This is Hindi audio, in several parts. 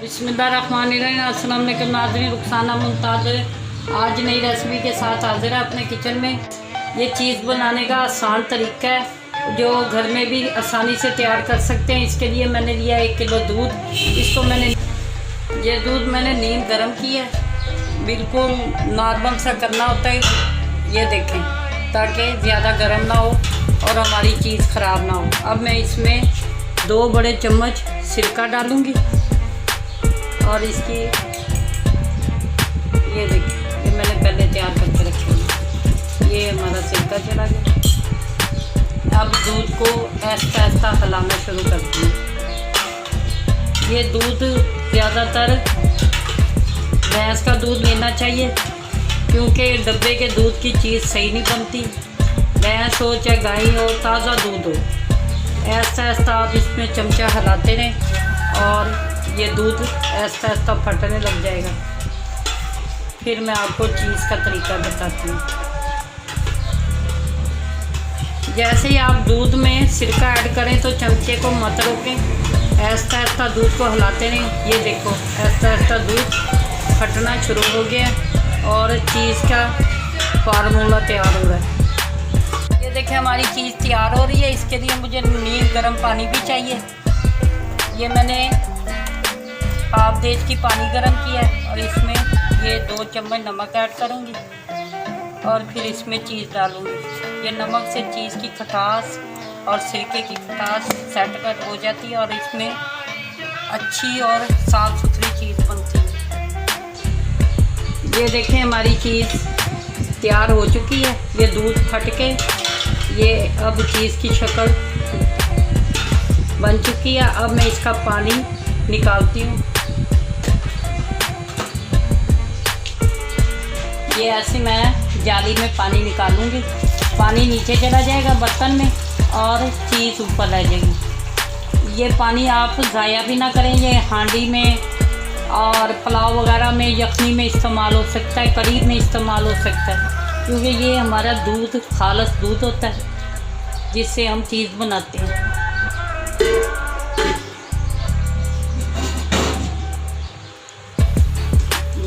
बिस्मिल्लाहिर्रहमानिर्रहीम। अस्सलाम वालेकुम नाज़रीन, रुखसाना मुमताज़ आज नई रेसिपी के साथ हाजिर है अपने किचन में। ये चीज़ बनाने का आसान तरीका है जो घर में भी आसानी से तैयार कर सकते हैं। इसके लिए मैंने लिया 1 किलो दूध। इसको ये दूध मैंने नीम गर्म किया है, बिल्कुल नॉर्मल सा करना होता है, ये देखें, ताकि ज़्यादा गर्म ना हो और हमारी चीज़ ख़राब ना हो। अब मैं इसमें 2 बड़े चम्मच सिरका डालूँगी और इसकी ये देखिए, ये मैंने पहले तैयार करके रखी है। ये हमारा सिरका चला गया। अब दूध को ऐसा ऐसा हिलाना शुरू करती हूँ। ये दूध ज़्यादातर भैंस का दूध लेना चाहिए, क्योंकि डब्बे के दूध की चीज़ सही नहीं बनती। भैंस हो चाहे गाय हो, ताज़ा दूध हो, ऐसा ऐसा आप इसमें चमचा हिलाते रहें और ये दूध ऐसा ऐसा फटने लग जाएगा। फिर मैं आपको चीज़ का तरीका बताती हूँ। जैसे ही आप दूध में सिरका ऐड करें तो चमचे को मत रोकें, ऐसा ऐसा दूध को हिलाते रहें। ये देखो, ऐसा ऐसा दूध फटना शुरू हो गया और चीज़ का फार्मूला तैयार हो रहा है। ये देखिए, हमारी चीज़ तैयार हो रही है। इसके लिए मुझे नीम गर्म पानी भी चाहिए। ये मैंने हाफ देश की पानी गर्म किया है और इसमें ये 2 चम्मच नमक ऐड करूँगी और फिर इसमें चीज़ डालूँगी। ये नमक से चीज़ की खटास और सिरके की खटास सेट कर हो जाती है और इसमें अच्छी और साफ़ सुथरी चीज़ बनती है। ये देखें, हमारी चीज़ तैयार हो चुकी है। ये दूध फट के ये अब चीज़ की शक्ल बन चुकी है। अब मैं इसका पानी निकालती हूँ। ये ऐसे मैं जाली में पानी निकालूंगी। पानी नीचे चला जाएगा बर्तन में और चीज़ ऊपर रह जाएगी। ये पानी आप ज़ाया भी ना करें। ये हांडी में और पुलाव वगैरह में, यखनी में इस्तेमाल हो सकता है, कढ़ी में इस्तेमाल हो सकता है, क्योंकि ये हमारा दूध खालस दूध होता है जिससे हम चीज़ बनाते हैं।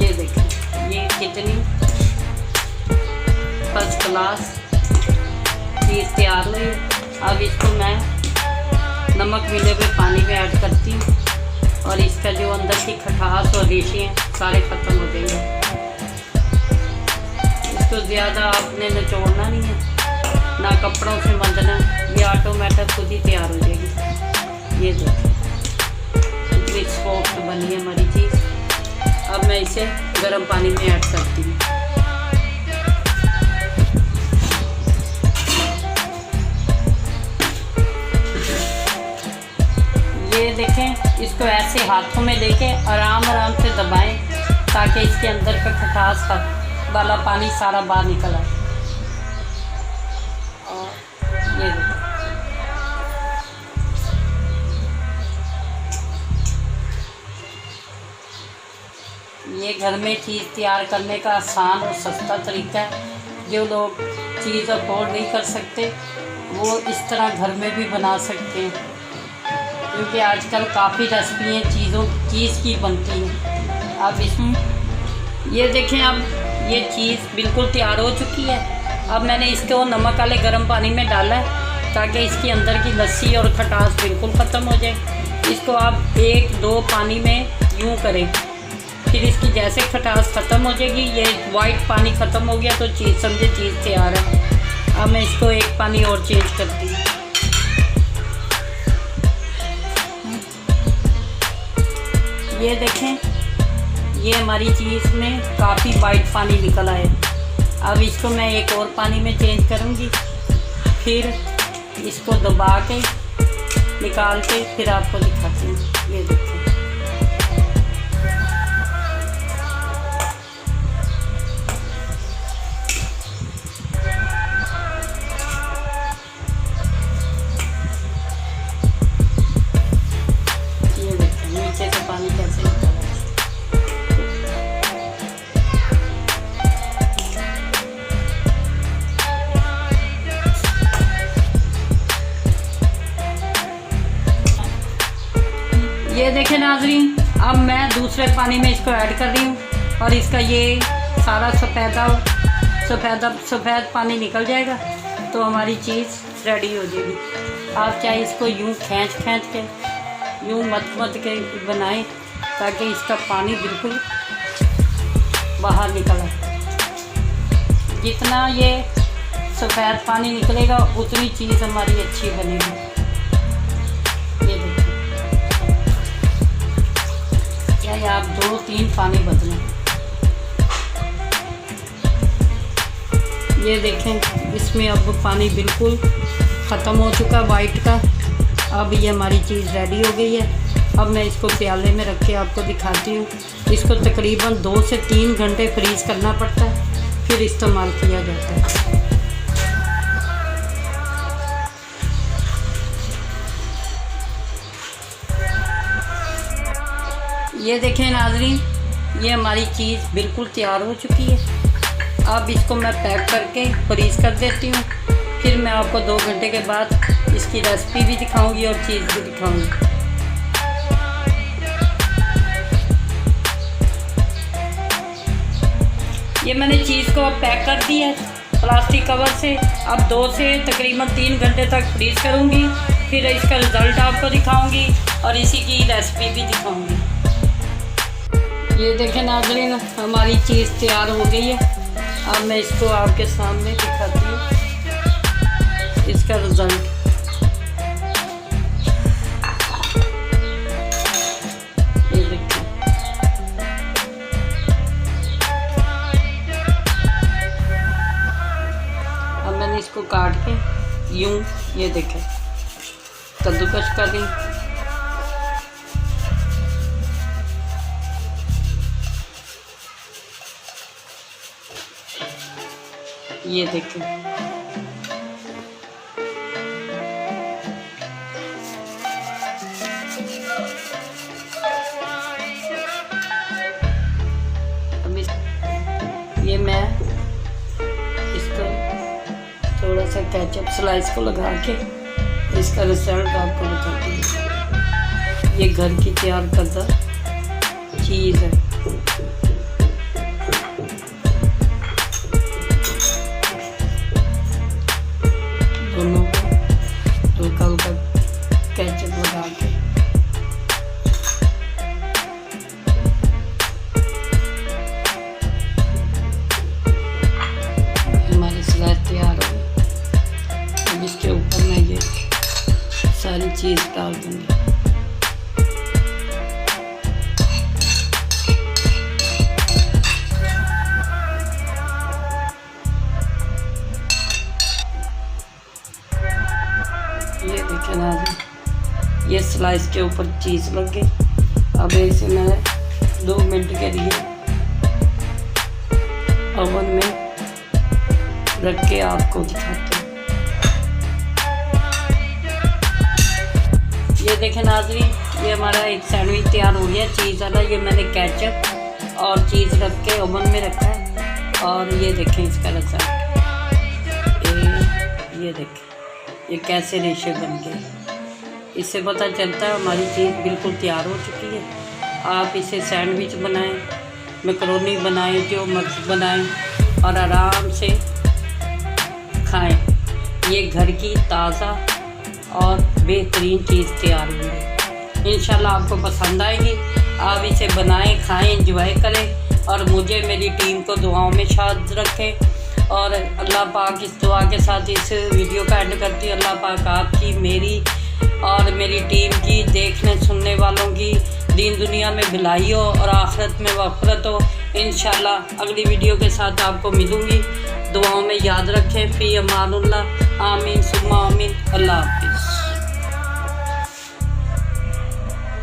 ये देखें, ये कितनी फर्स्ट क्लास चीज़ तैयार हुई। अब इसको मैं नमक मिले हुए पानी में ऐड करती हूँ और इसका जो अंदर की खटास और रेशे हैं सारे ख़त्म हो जाएंगे। इसको ज़्यादा आपने निचोड़ना नहीं है, ना कपड़ों से मँधना, ये ऑटोमेटिक खुद ही तैयार हो जाएगी। ये देखिए, इतनी सॉफ्ट बनी है हमारी चीज़। अब मैं इसे गर्म पानी में ऐड करती हूँ। ये देखें, इसको ऐसे हाथों में लेके आराम आराम से दबाएं ताकि इसके अंदर का खटास वाला पानी सारा बाहर निकल आए। और ये देखें, ये घर में चीज़ तैयार करने का आसान और सस्ता तरीका है। जो लोग चीज़ अफोर्ड नहीं कर सकते वो इस तरह घर में भी बना सकते हैं, क्योंकि आजकल काफ़ी रेसिपियाँ चीज़ की बनती हैं। अब इसमें ये देखें, अब ये चीज़ बिल्कुल तैयार हो चुकी है। अब मैंने इसको नमक वाले गर्म पानी में डाला है ताकि इसके अंदर की लस्सी और खटास बिल्कुल ख़त्म हो जाए। इसको आप 1-2 पानी में यूँ करें, फिर इसकी जैसे खटास ख़त्म हो जाएगी, ये वाइट पानी ख़त्म हो गया तो चीज़ समझे चीज़ तैयार है। अब मैं इसको 1 पानी और चेंज करती हूँ। ये देखें, ये हमारी चीज़ में काफ़ी वाइट पानी निकल आया। अब इसको मैं 1 और पानी में चेंज करूँगी, फिर इसको दबा के निकाल के फिर आपको दिखाती हूँ। ये देखें, नीचे से पानी कैसे निकला है। ये देखें, मैं दूसरे पानी में इसको ऐड कर रही हूँ और इसका ये सारा सफ़ेद पानी निकल जाएगा तो हमारी चीज़ रेडी हो जाएगी। आप चाहे इसको यूँ खींच के यूँ मत के बनाएं ताकि इसका पानी बिल्कुल बाहर निकले। जितना ये सफ़ेद पानी निकलेगा उतनी चीज़ हमारी अच्छी बनेगी। ये देखिए, चाहे आप 2-3 पानी बदलें। ये देखें, इसमें अब पानी बिल्कुल ख़त्म हो चुका वाइट का। अब ये हमारी चीज़ रेडी हो गई है। अब मैं इसको प्याले में रख के आपको दिखाती हूँ। इसको तकरीबन 2 से 3 घंटे फ्रीज़ करना पड़ता है, फिर इस्तेमाल किया जाता है। ये देखें नाज़रीन, ये हमारी चीज़ बिल्कुल तैयार हो चुकी है। अब इसको मैं पैक करके फ्रीज़ कर देती हूँ। फिर मैं आपको 2 घंटे के बाद इसकी रेसिपी भी दिखाऊंगी और चीज़ भी दिखाऊंगी। ये मैंने चीज़ को पैक कर दी है प्लास्टिक कवर से। अब 2 से तकरीबन 3 घंटे तक फ्रीज़ करूँगी, फिर इसका रिज़ल्ट आपको दिखाऊँगी और इसी की रेसिपी भी दिखाऊँगी। ये देखें नाज़रीन, हमारी चीज़ तैयार हो गई है। अब मैं इसको आपके सामने दिखाती हूँ इसका रिज़ल्ट। ये देखिए, अब मैंने इसको काट के यूँ, ये देखें, कद्दूकस कर दी। ये देखें, ये मैं इसको थोड़ा सा केचप स्लाइस को लगा के इसका रिजल्ट आपको बताती हूँ। ये घर की तैयार करदा चीज़ है। दोनों को हल्का केचप लगा के हमारी सलाद तैयार हो गई। अब इसके ऊपर मैं ये सारी चीज़ डाल दूँगी। ये देखें नाज़रीन, ये स्लाइस के ऊपर चीज़ लग गई। अब इसे मैं 2 मिनट के लिए ओवन में रख के आपको दिखाती हूँ। ये देखें नाज़रीन, ये हमारा एक सैंडविच तैयार हो गया चीज़ वाला। ये मैंने केचप और चीज़ रख के ओवन में रखा है और ये देखें इसका रिजल्ट। ये देखें ये कैसे रेशे बन गए। इससे पता चलता है हमारी चीज़ बिल्कुल तैयार हो चुकी है। आप इसे सैंडविच बनाएं, मैकरोनी बनाएं, जो मर्ज़ी बनाएं और आराम से खाएं। ये घर की ताज़ा और बेहतरीन चीज़ तैयार हुई है। इंशाल्लाह आपको पसंद आएगी। आप इसे बनाएं, खाएं, एंजॉय करें और मुझे, मेरी टीम को दुआओं में शाद रखें। और अल्लाह पाक इस दुआ के साथ इस वीडियो का एंड करती है। अल्लाह पाक आपकी, मेरी और मेरी टीम की, देखने सुनने वालों की दीन दुनिया में भलाई हो और आखिरत में वफ़रत हो। इंशाल्लाह अगली वीडियो के साथ आपको मिलूँगी। दुआओं में याद रखें। फ़ी अमानुल्लाह। आमीन सुम्मा आमीन। अल्लाह हाफ़िज़।